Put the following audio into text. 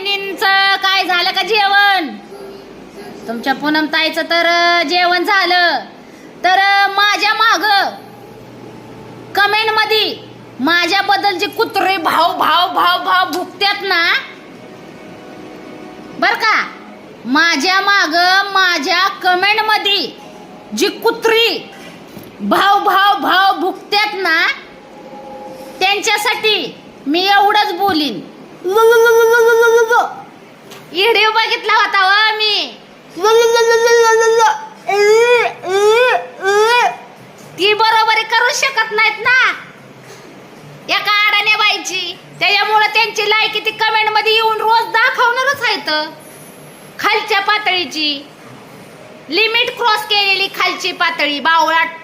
बहिणींचं काय झालं का जेवण? तुमच्या पूनम ताईचं तर जेवण झालं. तर माझ्या माग कमेंट मध्ये माझ्याबद्दल जे कुत्रे भाव भाव भाव भाव भुकत्यात ना, बर का, माझ्या माग माझ्या कमेंट मध्ये जी कुत्री भाव भाव भाव भुकत्यात ना, त्यांच्यासाठी मी एवढंच बोलीन. व्हिडिओ बघितला होता व मी. ती बरोबरी करू शकत नाहीत ना एका अडाण्या बाईची. त्याच्यामुळे त्यांची लायकी ती कमेंट मध्ये येऊन रोज दाखवणारच आहेत. खालच्या पातळीची लिमिट क्रॉस केलेली खालची पातळी बावळाट